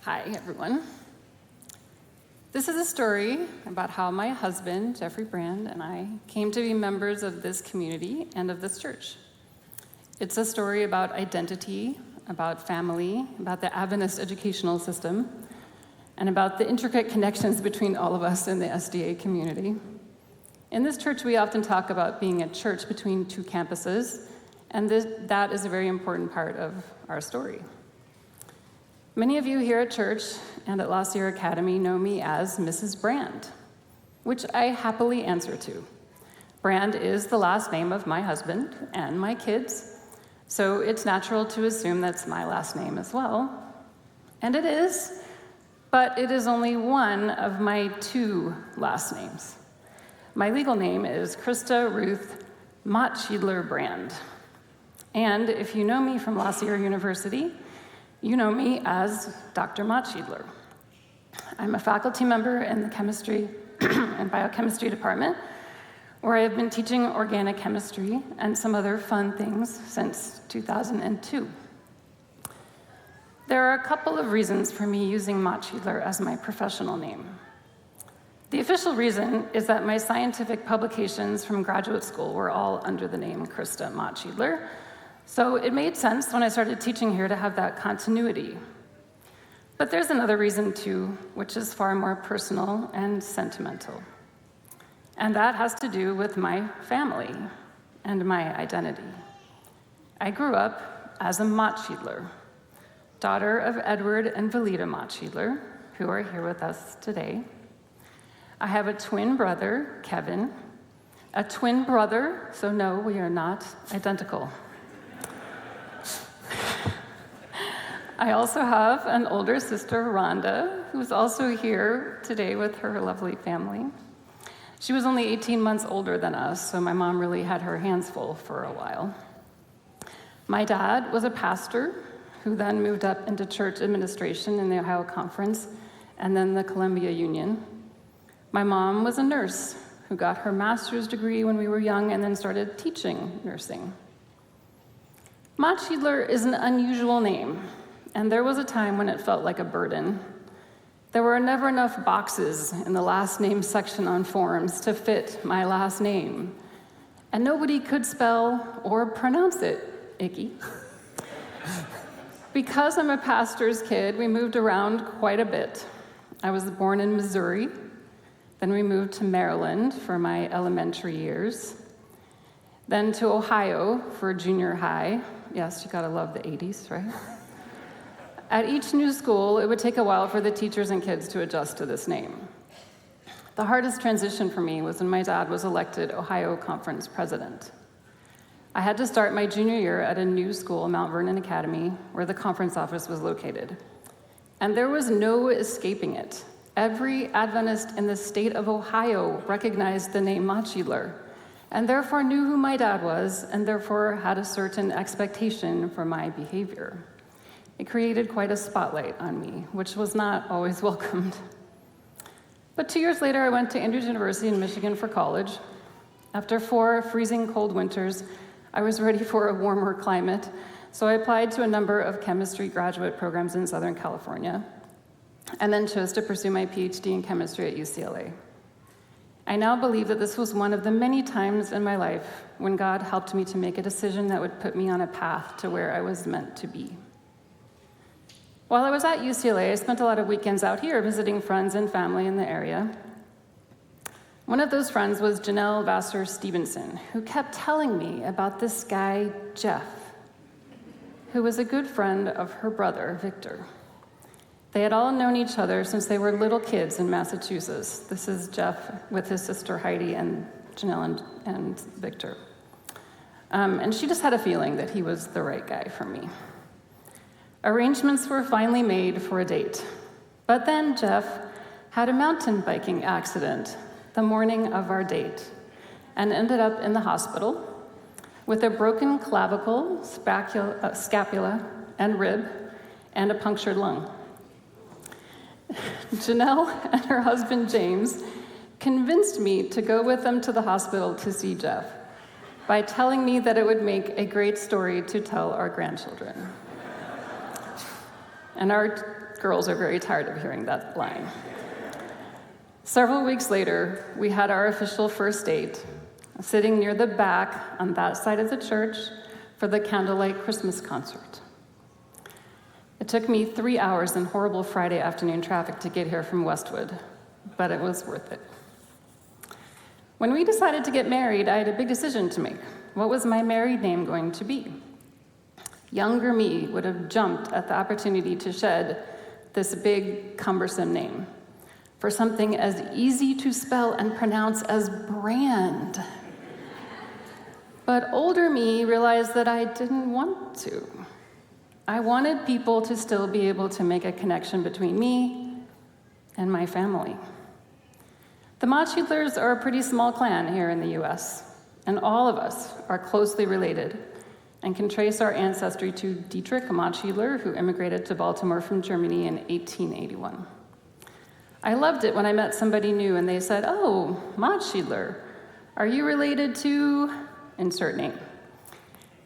Hi, everyone. This is a story about how my husband, Jeffrey Brand, and I came to be members of this community and of this church. It's a story about identity, about family, about the Adventist educational system, and about the intricate connections between all of us in the SDA community. In this church, we often talk about being a church between two campuses, and that is a very important part of our story. Many of you here at church and at La Sierra Academy know me as Mrs. Brand, which I happily answer to. Brand is the last name of my husband and my kids, so it's natural to assume that's my last name as well. And it is, but it is only one of my two last names. My legal name is Krista Ruth Motschiedler Brand. And if you know me from La Sierra University, you know me as Dr. Motschiedler. I'm a faculty member in the chemistry and biochemistry department, where I have been teaching organic chemistry and some other fun things since 2002. There are a couple of reasons for me using Motschiedler as my professional name. The official reason is that my scientific publications from graduate school were all under the name Krista Motschiedler, so it made sense when I started teaching here to have that continuity. But there's another reason too, which is far more personal and sentimental. And that has to do with my family and my identity. I grew up as a Motschiedler, daughter of Edward and Velita Motschiedler, who are here with us today. I have a twin brother, Kevin, a twin brother, so no, we are not identical. I also have an older sister, Rhonda, who's also here today with her lovely family. She was only 18 months older than us, so my mom really had her hands full for a while. My dad was a pastor who then moved up into church administration in the Ohio Conference and then the Columbia Union. My mom was a nurse who got her master's degree when we were young and then started teaching nursing. Motschiedler is an unusual name, and there was a time when it felt like a burden. There were never enough boxes in the last name section on forms to fit my last name, and nobody could spell or pronounce it, icky. Because I'm a pastor's kid, we moved around quite a bit. I was born in Missouri, then we moved to Maryland for my elementary years, then to Ohio for junior high. Yes, you gotta love the 80s, right? At each new school, it would take a while for the teachers and kids to adjust to this name. The hardest transition for me was when my dad was elected Ohio Conference president. I had to start my junior year at a new school, Mount Vernon Academy, where the conference office was located. And there was no escaping it. Every Adventist in the state of Ohio recognized the name Motschiedler, and therefore knew who my dad was, and therefore had a certain expectation for my behavior. It created quite a spotlight on me, which was not always welcomed. But 2 years later, I went to Andrews University in Michigan for college. After 4 freezing cold winters, I was ready for a warmer climate, so I applied to a number of chemistry graduate programs in Southern California, and then chose to pursue my PhD in chemistry at UCLA. I now believe that this was one of the many times in my life when God helped me to make a decision that would put me on a path to where I was meant to be. While I was at UCLA, I spent a lot of weekends out here visiting friends and family in the area. One of those friends was Janelle Vassar Stevenson, who kept telling me about this guy, Jeff, who was a good friend of her brother, Victor. They had all known each other since they were little kids in Massachusetts. This is Jeff with his sister Heidi and Janelle and Victor. And she just had a feeling that he was the right guy for me. Arrangements were finally made for a date. But then Jeff had a mountain biking accident the morning of our date and ended up in the hospital with a broken clavicle, scapula, and rib, and a punctured lung. Janelle and her husband, James, convinced me to go with them to the hospital to see Jeff by telling me that it would make a great story to tell our grandchildren. And our girls are very tired of hearing that line. Several weeks later, we had our official first date, sitting near the back on that side of the church for the candlelight Christmas concert. It took me 3 hours in horrible Friday afternoon traffic to get here from Westwood, but it was worth it. When we decided to get married, I had a big decision to make. What was my married name going to be? Younger me would have jumped at the opportunity to shed this big, cumbersome name for something as easy to spell and pronounce as brand. But older me realized that I didn't want to. I wanted people to still be able to make a connection between me and my family. The Motschiedlers are a pretty small clan here in the US, and all of us are closely related and can trace our ancestry to Dietrich Motschiedler, who immigrated to Baltimore from Germany in 1881. I loved it when I met somebody new and they said, "Oh, Motschiedler, are you related to insert name?"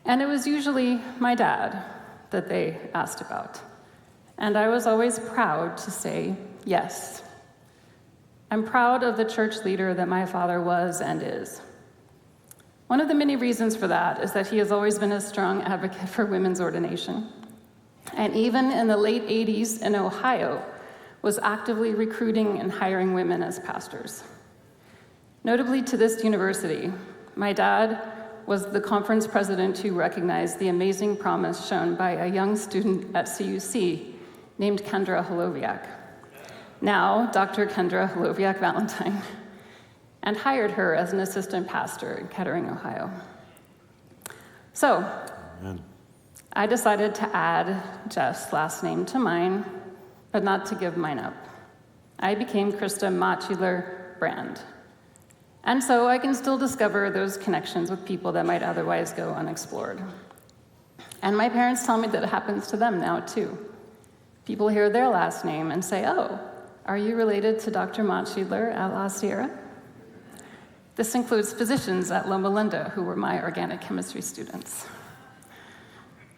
And it was usually my dad that they asked about. And I was always proud to say yes. I'm proud of the church leader that my father was and is. One of the many reasons for that is that he has always been a strong advocate for women's ordination. And even in the late 80s in Ohio, was actively recruiting and hiring women as pastors. Notably to this university, my dad was the conference president who recognized the amazing promise shown by a young student at CUC named Kendra Holoviak, now Dr. Kendra Holoviak-Valentine, and hired her as an assistant pastor in Kettering, Ohio. So, I decided to add Jeff's last name to mine, but not to give mine up. I became Krista Motschiedler Brand. And so I can still discover those connections with people that might otherwise go unexplored. And my parents tell me that it happens to them now, too. People hear their last name and say, "Oh, are you related to Dr. Motschiedler at La Sierra?" This includes physicians at Loma Linda who were my organic chemistry students.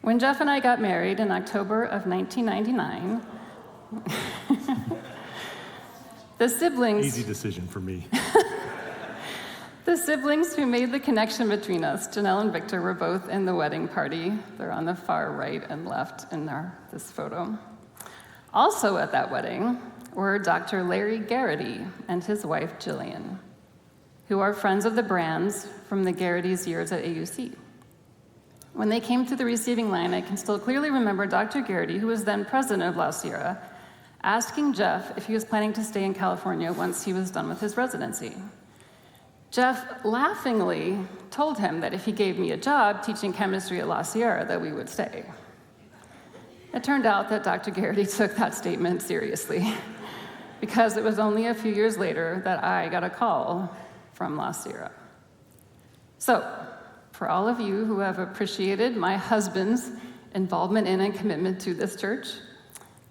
When Jeff and I got married in October of 1999, the siblings... Easy decision for me. The siblings who made the connection between us, Janelle and Victor, were both in the wedding party. They're on the far right and left in this photo. Also at that wedding were Dr. Larry Garrity and his wife, Jillian, who are friends of the Brands from the Garrity's years at AUC. When they came through the receiving line, I can still clearly remember Dr. Garrity, who was then president of La Sierra, asking Jeff if he was planning to stay in California once he was done with his residency. Jeff laughingly told him that if he gave me a job teaching chemistry at La Sierra, that we would stay. It turned out that Dr. Garrity took that statement seriously, because it was only a few years later that I got a call from La Sierra. So, for all of you who have appreciated my husband's involvement in and commitment to this church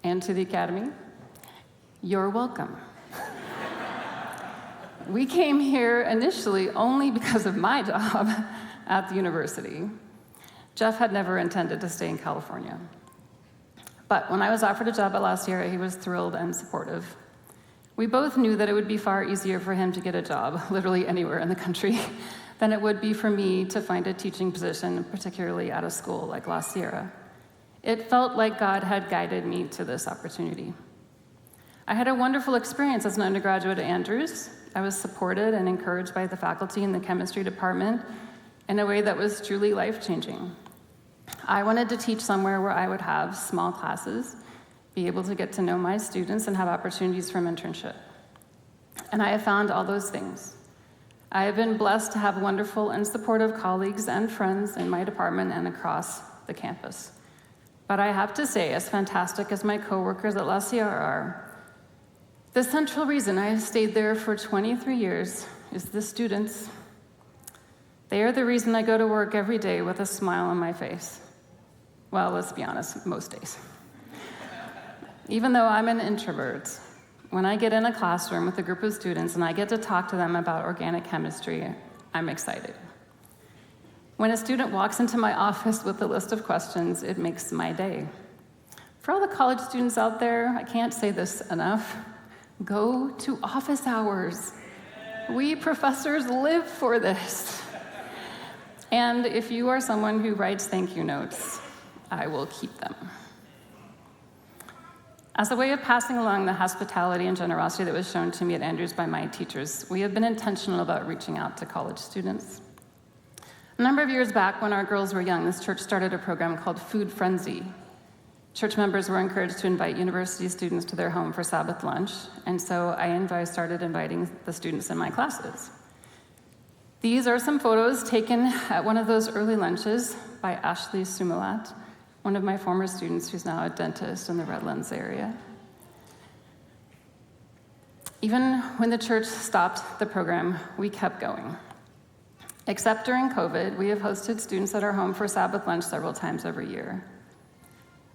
and to the academy, you're welcome. We came here initially only because of my job at the university. Jeff had never intended to stay in California. But when I was offered a job at La Sierra, he was thrilled and supportive. We both knew that it would be far easier for him to get a job, literally anywhere in the country, than it would be for me to find a teaching position, particularly at a school like La Sierra. It felt like God had guided me to this opportunity. I had a wonderful experience as an undergraduate at Andrews. I was supported and encouraged by the faculty in the chemistry department in a way that was truly life-changing. I wanted to teach somewhere where I would have small classes, be able to get to know my students, and have opportunities for mentorship. And I have found all those things. I have been blessed to have wonderful and supportive colleagues and friends in my department and across the campus. But I have to say, as fantastic as my coworkers at La Sierra are, the central reason I have stayed there for 23 years is the students. They are the reason I go to work every day with a smile on my face. Well, let's be honest, most days. Even though I'm an introvert, when I get in a classroom with a group of students and I get to talk to them about organic chemistry, I'm excited. When a student walks into my office with a list of questions, it makes my day. For all the college students out there, I can't say this enough, go to office hours. We professors live for this. And if you are someone who writes thank you notes, I will keep them. As a way of passing along the hospitality and generosity that was shown to me at Andrews by my teachers, we have been intentional about reaching out to college students. A number of years back, when our girls were young, this church started a program called Food Frenzy. Church members were encouraged to invite university students to their home for Sabbath lunch, and so I started inviting the students in my classes. These are some photos taken at one of those early lunches by Ashley Sumilat, one of my former students who's now a dentist in the Redlands area. Even when the church stopped the program, we kept going. Except during COVID, we have hosted students at our home for Sabbath lunch several times every year.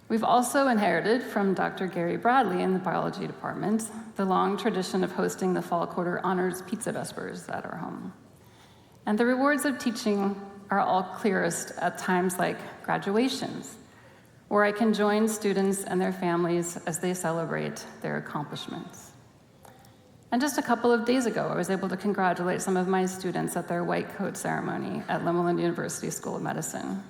We've also inherited from Dr. Gary Bradley in the biology department the long tradition of hosting the fall quarter honors pizza vespers at our home. And the rewards of teaching are all clearest at times like graduations, where I can join students and their families as they celebrate their accomplishments. And just a couple of days ago, I was able to congratulate some of my students at their white coat ceremony at Lemelin University School of Medicine.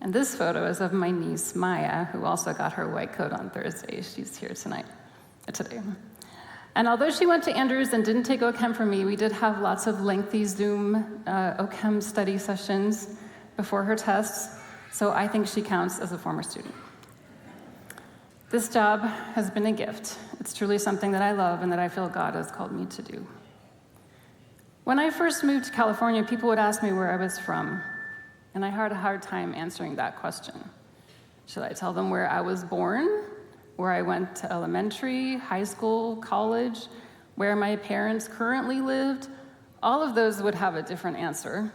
And this photo is of my niece, Maya, who also got her white coat on Thursday. She's here today. And although she went to Andrews and didn't take OChem from me, we did have lots of lengthy Zoom OChem study sessions before her tests, so I think she counts as a former student. This job has been a gift. It's truly something that I love and that I feel God has called me to do. When I first moved to California, people would ask me where I was from, and I had a hard time answering that question. Should I tell them where I was born, where I went to elementary, high school, college, where my parents currently lived? All of those would have a different answer.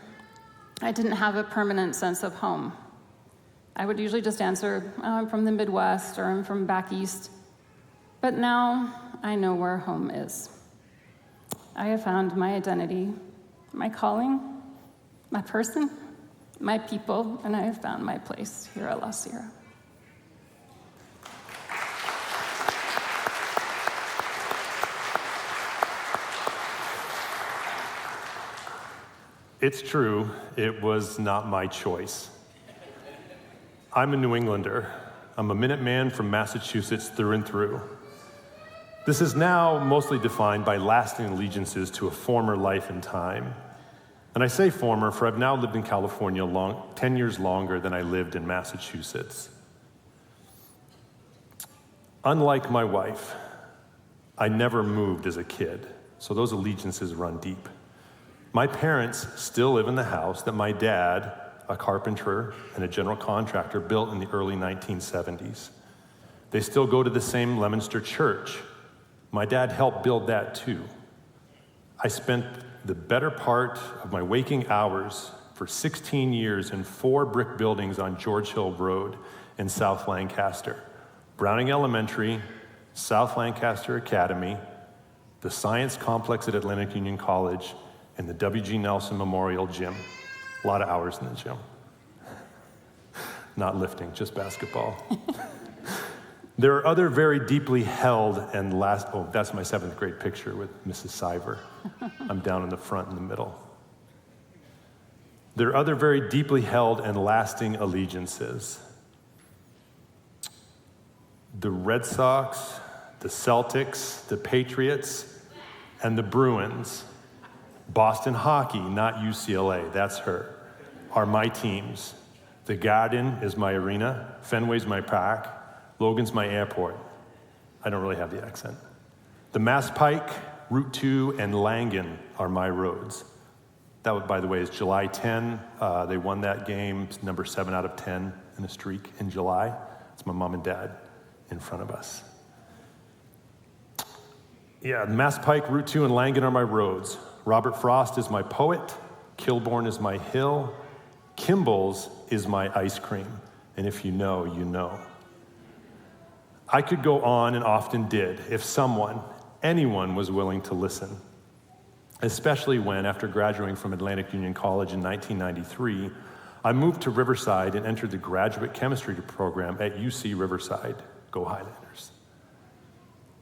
I didn't have a permanent sense of home. I would usually just answer, oh, I'm from the Midwest, or I'm from back east. But now I know where home is. I have found my identity, my calling, my person, my people, and I have found my place here at La Sierra. It's true, it was not my choice. I'm a New Englander. I'm a Minuteman from Massachusetts through and through. This is now mostly defined by lasting allegiances to a former life and time. And I say former, for I've now lived in California 10 years longer than I lived in Massachusetts. Unlike my wife, I never moved as a kid, so those allegiances run deep. My parents still live in the house that my dad, a carpenter and a general contractor, built in the early 1970s. They still go to the same Leominster church. My dad helped build that too. I spent the better part of my waking hours for 16 years in 4 brick buildings on George Hill Road in South Lancaster: Browning Elementary, South Lancaster Academy, the Science Complex at Atlantic Union College, and the W.G. Nelson Memorial Gym. A lot of hours in the gym. Not lifting, just basketball. There are other very deeply held and that's my 7th grade picture with Mrs. Siver. I'm down in the front in the middle. There are other very deeply held and lasting allegiances. The Red Sox, the Celtics, the Patriots, and the Bruins. Boston hockey, not UCLA, that's her, are my teams. The Garden is my arena, Fenway's my park, Logan's my airport. I don't really have the accent. The Mass Pike, Route 2, and Langan are my roads. That, by the way, is July 10. They won that game, number 7 out of 10 in a streak in July. It's my mom and dad in front of us. Yeah, Mass Pike, Route 2, and Langan are my roads. Robert Frost is my poet. Kilbourne is my hill. Kimball's is my ice cream. And if you know, you know. I could go on and often did if anyone was willing to listen. Especially when, after graduating from Atlantic Union College in 1993, I moved to Riverside and entered the graduate chemistry program at UC Riverside. Go Highlanders.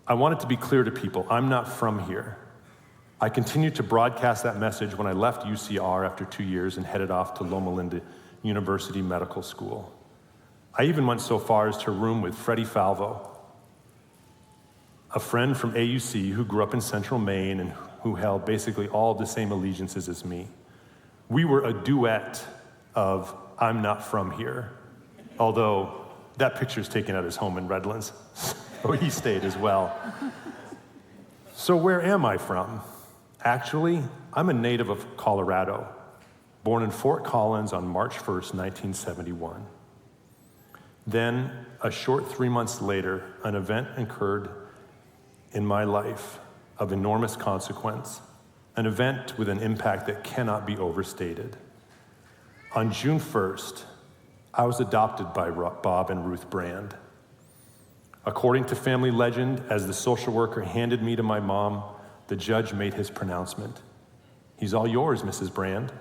I want it to be clear to people, I'm not from here. I continued to broadcast that message when I left UCR after 2 years and headed off to Loma Linda University Medical School. I even went so far as to room with Freddie Falvo, a friend from AUC who grew up in central Maine and who held basically all the same allegiances as me. We were a duet of I'm not from here, although that picture's taken at his home in Redlands, so he stayed as well. So where am I from? Actually, I'm a native of Colorado, born in Fort Collins on March 1st, 1971. Then, a short 3 months later, an event occurred in my life of enormous consequence, an event with an impact that cannot be overstated. On June 1st, I was adopted by Bob and Ruth Brand. According to family legend, as the social worker handed me to my mom, the judge made his pronouncement. He's all yours, Mrs. Brand.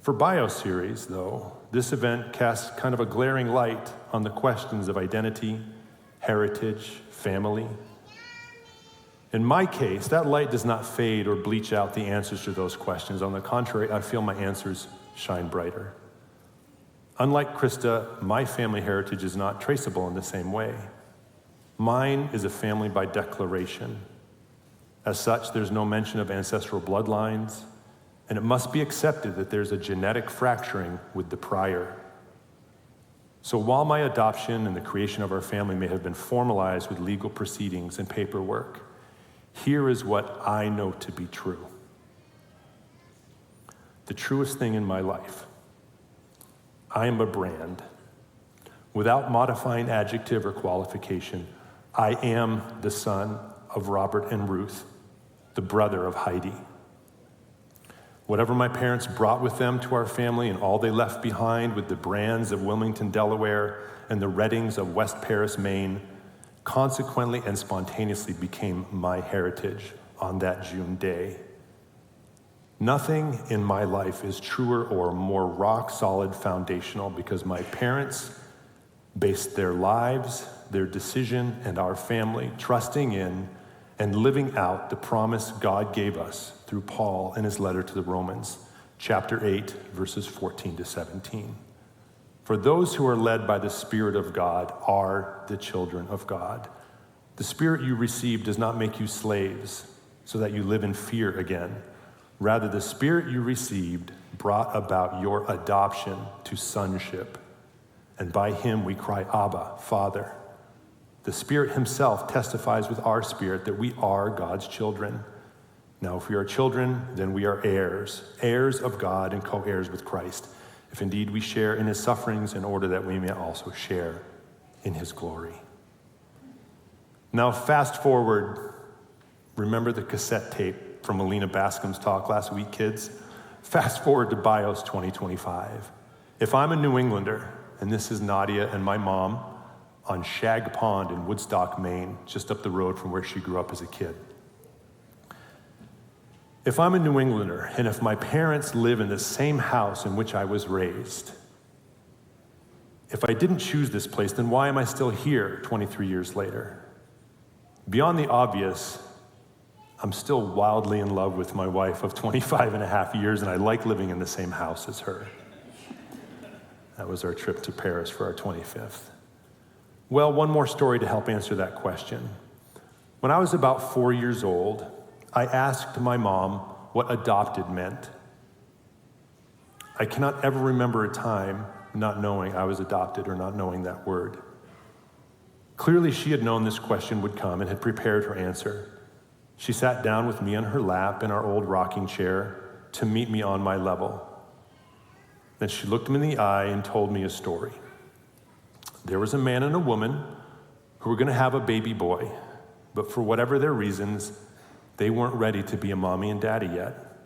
For BIOS series, though, this event casts kind of a glaring light on the questions of identity, heritage, family. In my case, that light does not fade or bleach out the answers to those questions. On the contrary, I feel my answers shine brighter. Unlike Krista, my family heritage is not traceable in the same way. Mine is a family by declaration. As such, there's no mention of ancestral bloodlines, and it must be accepted that there's a genetic fracturing with the prior. So while my adoption and the creation of our family may have been formalized with legal proceedings and paperwork, here is what I know to be true. The truest thing in my life. I am a Brand. Without modifying adjective or qualification, I am the son of Robert and Ruth, the brother of Heidi. Whatever my parents brought with them to our family and all they left behind with the Brands of Wilmington, Delaware, and the Reddings of West Paris, Maine, consequently and spontaneously became my heritage on that June day. Nothing in my life is truer or more rock-solid foundational because my parents based their lives, their decision, and our family trusting in and living out the promise God gave us through Paul in his letter to the Romans, chapter 8, verses 14 to 17. For those who are led by the Spirit of God are the children of God. The Spirit you received does not make you slaves so that you live in fear again. Rather, the Spirit you received brought about your adoption to sonship. And by him we cry, Abba, Father. The Spirit himself testifies with our spirit that we are God's children. Now, if we are children, then we are heirs, heirs of God and co-heirs with Christ, if indeed we share in his sufferings in order that we may also share in his glory. Now, fast forward, remember the cassette tape from Alina Bascom's talk last week, kids? Fast forward to BIOS 2025. If I'm a New Englander, and this is Nadia and my mom on Shag Pond in Woodstock, Maine, just up the road from where she grew up as a kid. If I'm a New Englander, and if my parents live in the same house in which I was raised, if I didn't choose this place, then why am I still here 23 years later? Beyond the obvious, I'm still wildly in love with my wife of 25 and a half years, and I like living in the same house as her. That was our trip to Paris for our 25th. Well, one more story to help answer that question. When I was about 4 years old, I asked my mom what adopted meant. I cannot ever remember a time not knowing I was adopted or not knowing that word. Clearly, she had known this question would come and had prepared her answer. She sat down with me on her lap in our old rocking chair to meet me on my level. Then she looked me in the eye and told me a story. There was a man and a woman who were going to have a baby boy, but for whatever their reasons, they weren't ready to be a mommy and daddy yet.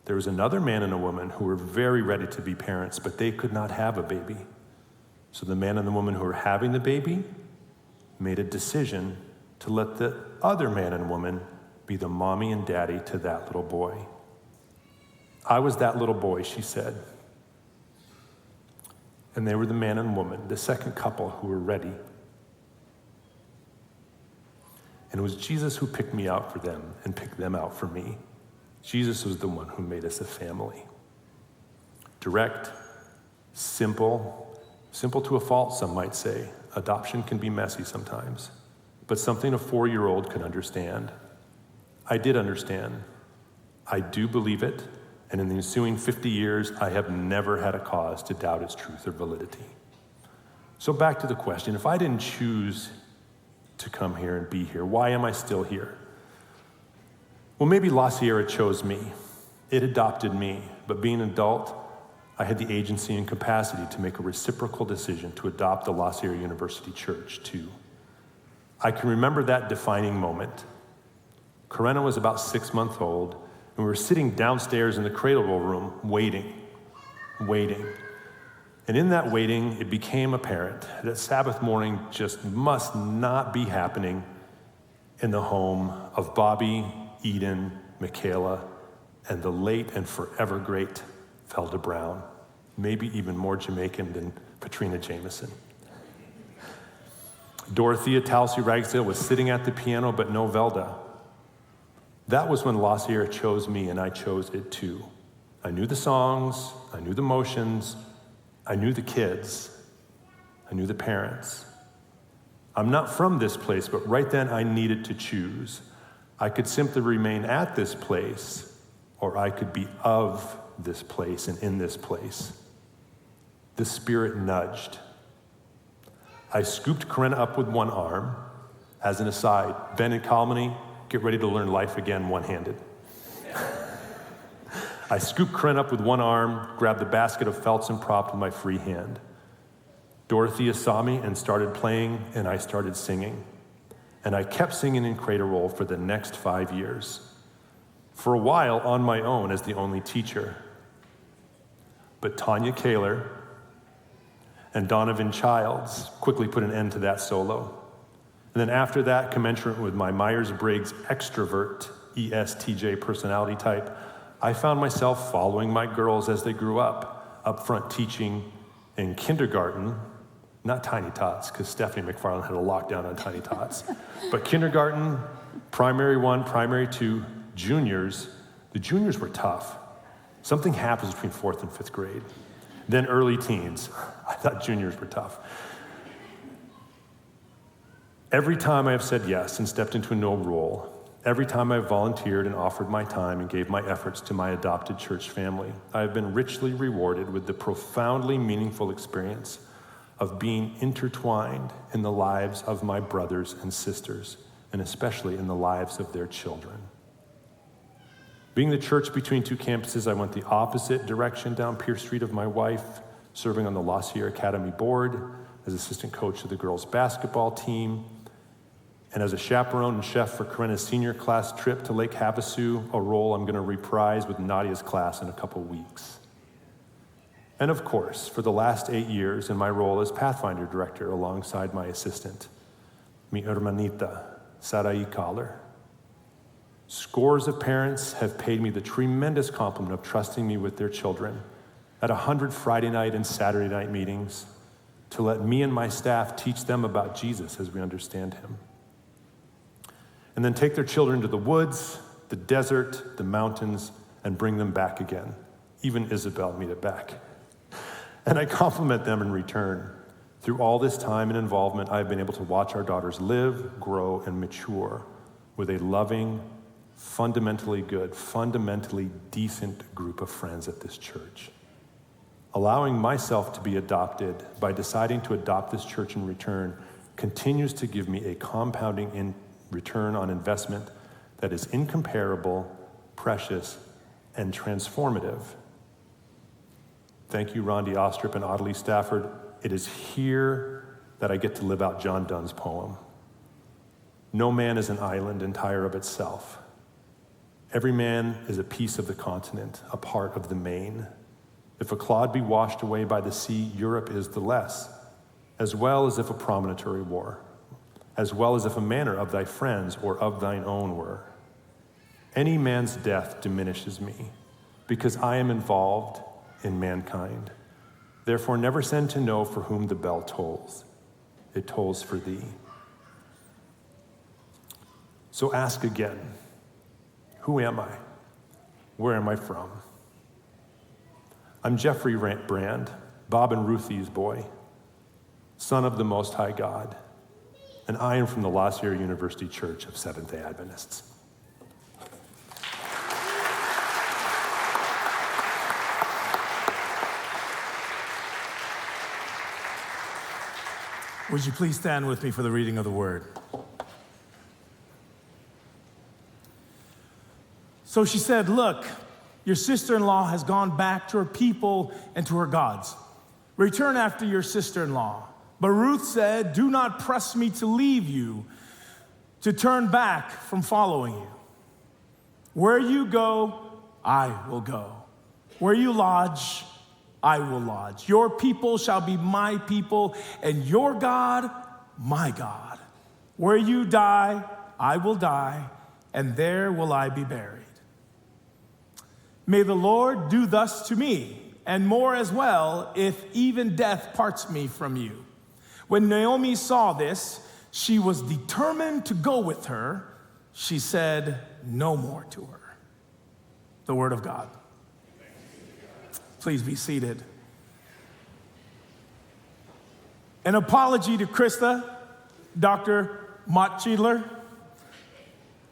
There was another man and a woman who were very ready to be parents, but they could not have a baby. So the man and the woman who were having the baby made a decision to let the other man and woman be the mommy and daddy to that little boy. I was that little boy, she said. And they were the man and woman, the second couple who were ready. And it was Jesus who picked me out for them and picked them out for me. Jesus was the one who made us a family. Direct, simple to a fault, some might say. Adoption can be messy sometimes, but something a 4-year-old could understand. I did understand. I do believe it, and in the ensuing 50 years, I have never had a cause to doubt its truth or validity. So back to the question, if I didn't choose to come here and be here, why am I still here? Well, maybe La Sierra chose me. It adopted me, but being an adult, I had the agency and capacity to make a reciprocal decision to adopt the La Sierra University Church too. I can remember that defining moment. Corinna was about 6 months old, and we were sitting downstairs in the cradle room waiting. And in that waiting, it became apparent that Sabbath morning just must not be happening in the home of Bobby, Eden, Michaela, and the late and forever great Felda Brown, maybe even more Jamaican than Katrina Jameson. Dorothea Talsi Ragsdale was sitting at the piano, but no Velda. That was when La Sierra chose me, and I chose it too. I knew the songs, I knew the motions, I knew the kids, I knew the parents. I'm not from this place, but right then I needed to choose. I could simply remain at this place, or I could be of this place and in this place. The Spirit nudged. I scooped Corinna up with one arm. As an aside, Ben and Kalmany, get ready to learn life again one-handed. I scooped Corinna up with one arm, grabbed the basket of felts and propped with my free hand. Dorothea saw me and started playing, and I started singing. And I kept singing in cradle roll for the next 5 years. For a while on my own as the only teacher. But Tanya Kaler and Donovan Childs quickly put an end to that solo. And then after that, commensurate with my Myers-Briggs extrovert ESTJ personality type, I found myself following my girls as they grew up front teaching in kindergarten, not Tiny Tots, because Stephanie McFarland had a lockdown on Tiny Tots, but kindergarten, primary 1, primary 2, juniors. The juniors were tough. Something happens between 4th and 5th grade. Then early teens. I thought juniors were tough. Every time I have said yes and stepped into a no role, every time I've volunteered and offered my time and gave my efforts to my adopted church family, I have been richly rewarded with the profoundly meaningful experience of being intertwined in the lives of my brothers and sisters, and especially in the lives of their children. Being the church between two campuses, I went the opposite direction down Pierce Street of my wife, serving on the La Sierra Academy board, as assistant coach of the girls' basketball team, and as a chaperone and chef for Corinna's senior class trip to Lake Havasu, a role I'm going to reprise with Nadia's class in a couple weeks. And of course, for the last 8 years in my role as Pathfinder Director alongside my assistant, mi hermanita, Sarai Collar. Scores of parents have paid me the tremendous compliment of trusting me with their children at 100 Friday night and Saturday night meetings to let me and my staff teach them about Jesus as we understand him. And then take their children to the woods, the desert, the mountains, and bring them back again. Even Isabel made it back. And I compliment them in return. Through all this time and involvement, I've been able to watch our daughters live, grow, and mature with a loving, fundamentally good, fundamentally decent group of friends at this church. Allowing myself to be adopted by deciding to adopt this church in return continues to give me a compounding return on investment that is incomparable, precious, and transformative. Thank you, Rondi Ostrip and Audley Stafford. It is here that I get to live out John Donne's poem. No man is an island entire of itself. Every man is a piece of the continent, a part of the main. If a clod be washed away by the sea, Europe is the less, as well as if a promontory were, as well as if a manor of thy friends or of thine own were. Any man's death diminishes me, because I am involved in mankind. Therefore, never send to know for whom the bell tolls. It tolls for thee. So ask again, who am I? Where am I from? I'm Jeffrey Brand, Bob and Ruthie's boy, son of the Most High God, and I am from the La Sierra University Church of Seventh-day Adventists. Would you please stand with me for the reading of the word? So she said, look, your sister-in-law has gone back to her people and to her gods. Return after your sister-in-law. But Ruth said, do not press me to leave you, to turn back from following you. Where you go, I will go. Where you lodge, I will lodge. Your people shall be my people, and your God, my God. Where you die, I will die, and there will I be buried. May the Lord do thus to me, and more as well, if even death parts me from you. When Naomi saw this, she was determined to go with her. She said no more to her. The word of God. Please be seated. An apology to Krista, Dr. Motschiedler.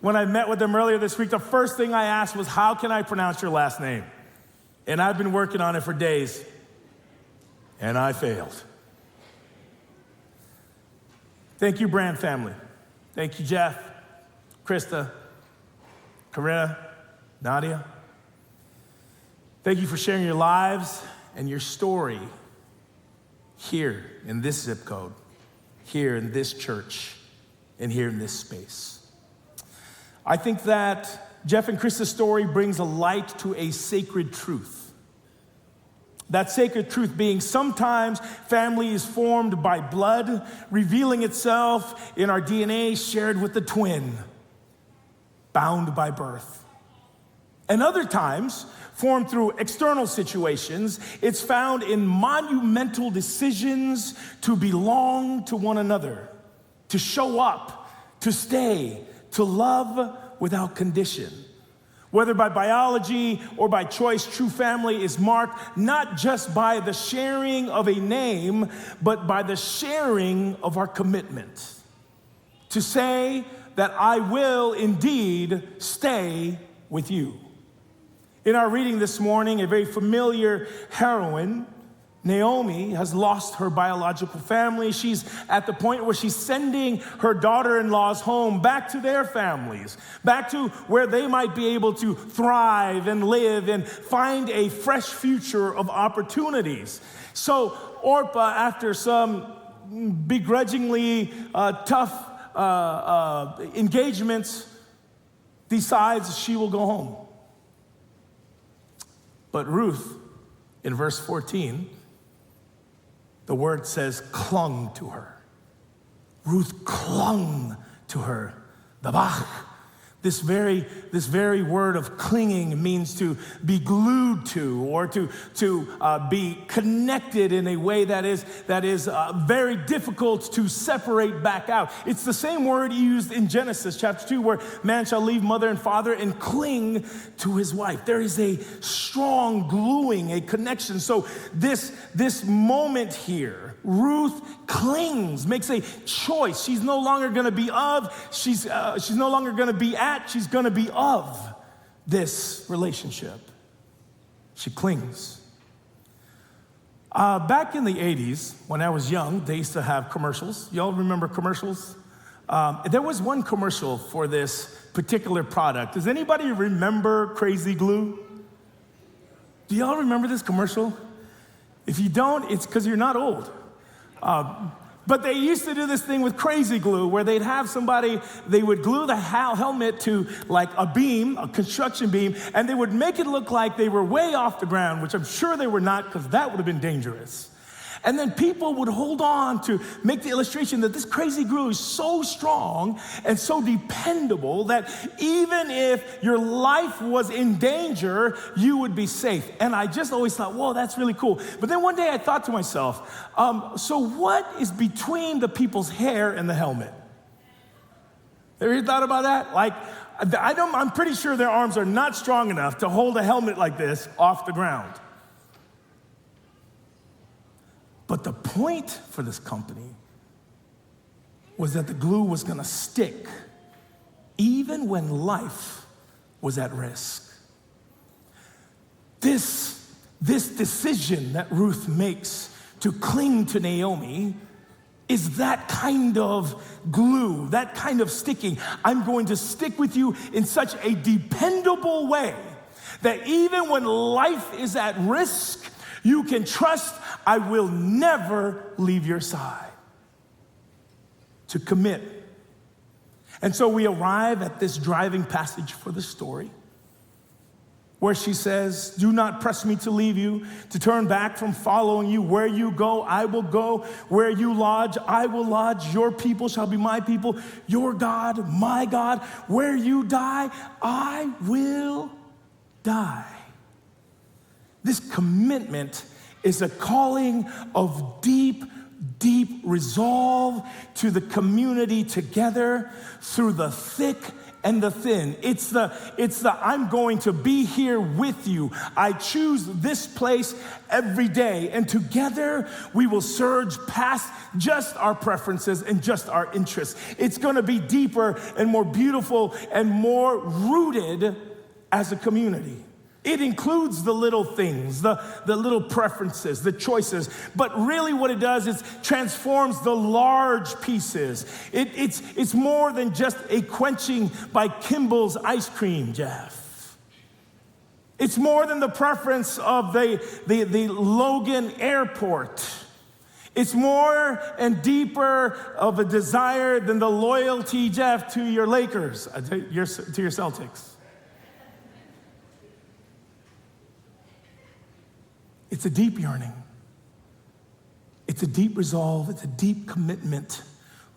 When I met with them earlier this week, the first thing I asked was, how can I pronounce your last name? And I've been working on it for days, and I failed. Thank you, Brand family. Thank you, Jeff, Krista, Corinna, Nadia. Thank you for sharing your lives and your story here in this zip code, here in this church, and here in this space. I think that Jeff and Krista's story brings a light to a sacred truth. That sacred truth being sometimes family is formed by blood, revealing itself in our DNA shared with the twin, bound by birth. And other times, formed through external situations, it's found in monumental decisions to belong to one another, to show up, to stay, to love without condition. Whether by biology or by choice, true family is marked not just by the sharing of a name, but by the sharing of our commitment. To say that I will indeed stay with you. In our reading this morning, a very familiar heroine, Naomi, has lost her biological family. She's at the point where she's sending her daughter-in-laws home, back to their families, back to where they might be able to thrive and live and find a fresh future of opportunities. So Orpah, after some begrudgingly tough engagements, decides she will go home. But Ruth, in verse 14, the word says clung to her. Ruth clung to her. Dabach. This very word of clinging means to be glued to, or to be connected in a way that is very difficult to separate back out. It's the same word used in Genesis chapter 2, where man shall leave mother and father and cling to his wife. There is a strong gluing, a connection. So this moment here, Ruth clings, makes a choice. She's no longer going to be of. She's no longer going to be at. She's going to be of this relationship. She clings. Back in the 80s, when I was young, they used to have commercials. Y'all remember commercials? There was one commercial for this particular product. Does anybody remember Crazy Glue? Do y'all remember this commercial? If you don't, it's because you're not old. But they used to do this thing with Crazy Glue, where they'd have somebody, they would glue the helmet to like a beam, a construction beam, and they would make it look like they were way off the ground, which I'm sure they were not, because that would have been dangerous. And then people would hold on to make the illustration that this crazy glue is so strong and so dependable that even if your life was in danger, you would be safe. And I just always thought, whoa, that's really cool. But then one day I thought to myself, so what is between the people's hair and the helmet? Have you thought about that? Like, I'm pretty sure their arms are not strong enough to hold a helmet like this off the ground. But the point for this company was that the glue was going to stick even when life was at risk. This decision that Ruth makes to cling to Naomi is that kind of glue, that kind of sticking. I'm going to stick with you in such a dependable way that even when life is at risk, you can trust I will never leave your side. To commit. And so we arrive at this driving passage for the story, where she says, do not press me to leave you, to turn back from following you. Where you go, I will go. Where you lodge, I will lodge. Your people shall be my people. Your God, my God. Where you die, I will die. This commitment is a calling of deep resolve to the community together through the thick and the thin. It's the I'm going to be here with you. I choose this place every day, and together we will surge past just our preferences and just our interests. It's going to be deeper and more beautiful and more rooted as a community. It includes the little things, the little preferences, the choices. But really what it does is transforms the large pieces. It's more than just a quenching by Kimball's ice cream, Jeff. It's more than the preference of the Logan Airport. It's more and deeper of a desire than the loyalty, Jeff, to your Lakers, to your Celtics. It's a deep yearning. It's a deep resolve. It's a deep commitment.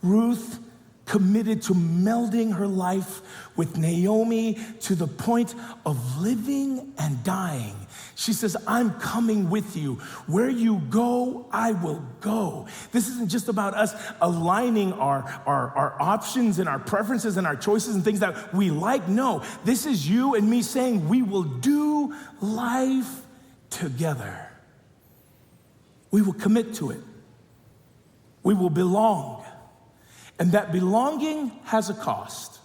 Ruth committed to melding her life with Naomi to the point of living and dying. She says, I'm coming with you. Where you go, I will go. This isn't just about us aligning our options and our preferences and our choices and things that we like. No, this is you and me saying we will do life together. We will commit to it. We will belong. And that belonging has a cost.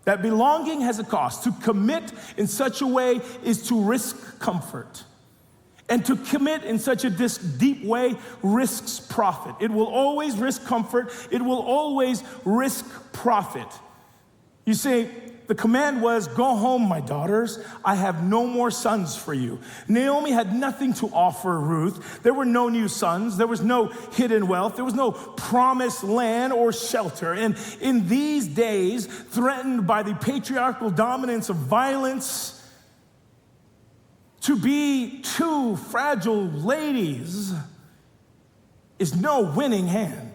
That belonging has a cost. To commit in such a way is to risk comfort. And to commit in such a deep way risks profit. It will always risk comfort. It will always risk profit. You say, the command was, go home, my daughters. I have no more sons for you. Naomi had nothing to offer Ruth. There were no new sons. There was no hidden wealth. There was no promised land or shelter. And in these days, threatened by the patriarchal dominance of violence, to be two fragile ladies is no winning hand.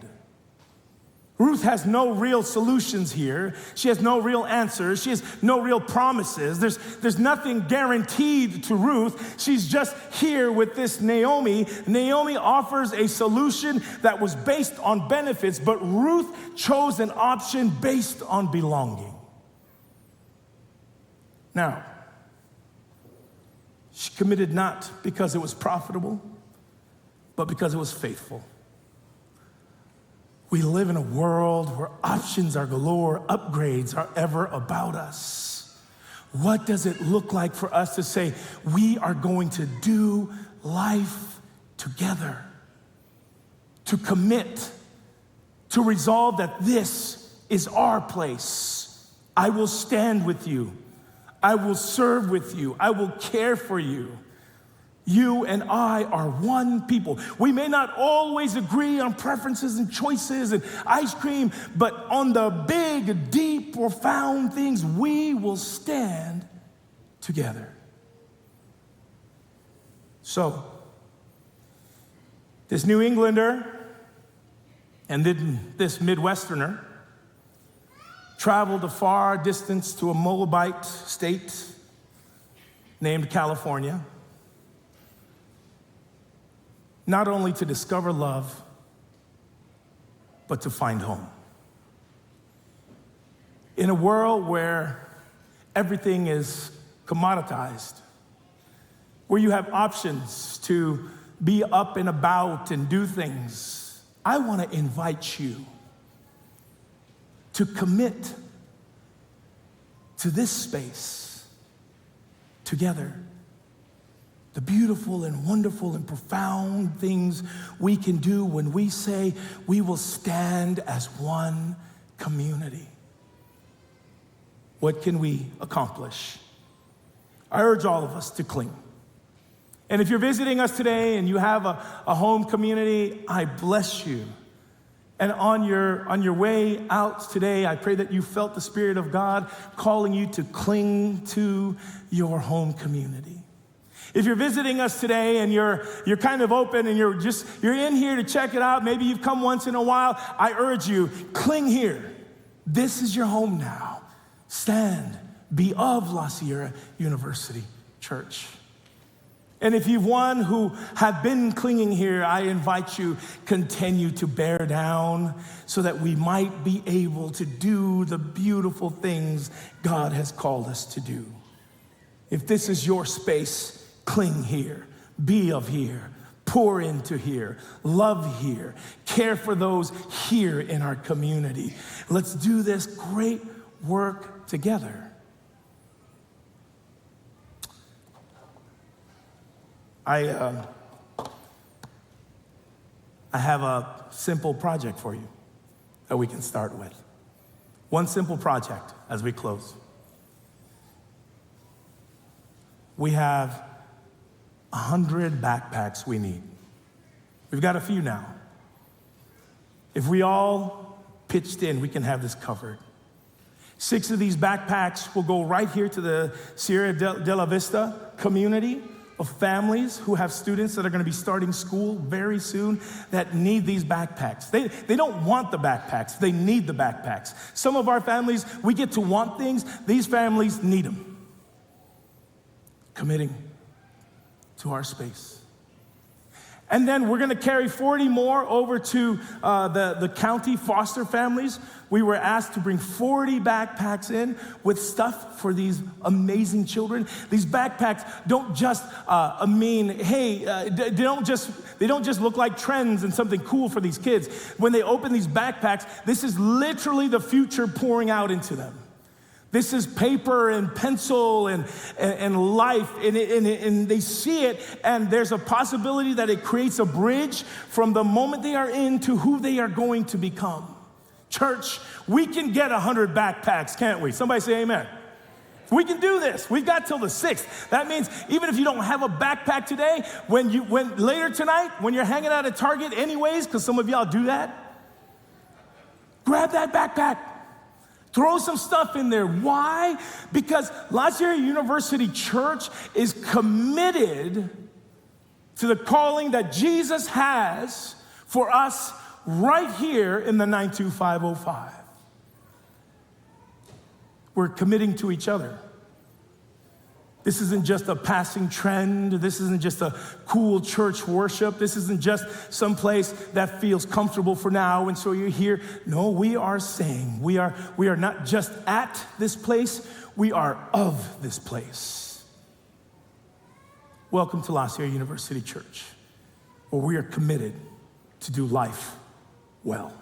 Ruth has no real solutions here. She has no real answers. She has no real promises. There's nothing guaranteed to Ruth. She's just here with this Naomi. Naomi offers a solution that was based on benefits, but Ruth chose an option based on belonging. Now, she committed not because it was profitable, but because it was faithful. We live in a world where options are galore, upgrades are ever about us. What does it look like for us to say, we are going to do life together? To commit, to resolve that this is our place. I will stand with you. I will serve with you. I will care for you. You and I are one people. We may not always agree on preferences and choices and ice cream, but on the big, deep, profound things, we will stand together. So, This New Englander and then this Midwesterner traveled a far distance to a Moabite state named California, not only to discover love, but to find home. In a world where everything is commoditized, where you have options to be up and about and do things, I want to invite you to commit to this space together. The beautiful and wonderful and profound things we can do when we say we will stand as one community. What can we accomplish? I urge all of us to cling. And if you're visiting us today and you have a home community, I bless you. And on your way out today, I pray that you felt the Spirit of God calling you to cling to your home community. If you're visiting us today and you're kind of open and you're in here to check it out, maybe you've come once in a while, I urge you, cling here. This is your home now. Stand, be of La Sierra University Church. And if you've one who have been clinging here, I invite you, continue to bear down so that we might be able to do the beautiful things God has called us to do. If this is your space, cling here, be of here, pour into here, love here, care for those here in our community. Let's do this great work together. I have a simple project for you that we can start with. One simple project as we close. We have 100 backpacks we need. We've got a few now. If we all pitched in, we can have this covered. 6 of these backpacks will go right here to the Sierra de la Vista community of families who have students that are going to be starting school very soon that need these backpacks. They don't want the backpacks, they need the backpacks. Some of our families, we get to want things, these families need them. Committing to our space. And then we're going to carry 40 more over to the county foster families. We were asked to bring 40 backpacks in with stuff for these amazing children. These backpacks don't just mean, hey, they don't just look like trends and something cool for these kids. When they open these backpacks, this is literally the future pouring out into them. This is paper and pencil and life, and they see it, and there's a possibility that it creates a bridge from the moment they are in to who they are going to become. Church, we can get 100 backpacks, can't we? Somebody say amen. We can do this. We've got till the 6th. That means even if you don't have a backpack today, when later tonight, when you're hanging out at Target anyways, because some of y'all do that, grab that backpack. Throw some stuff in there. Why? Because La Sierra University Church is committed to the calling that Jesus has for us right here in the 92505. We're committing to each other. This isn't just a passing trend. This isn't just a cool church worship. This isn't just some place that feels comfortable for now and so you're here. No, we are saying we are not just at this place, we are of this place. Welcome to La Sierra University Church, where we are committed to do life well.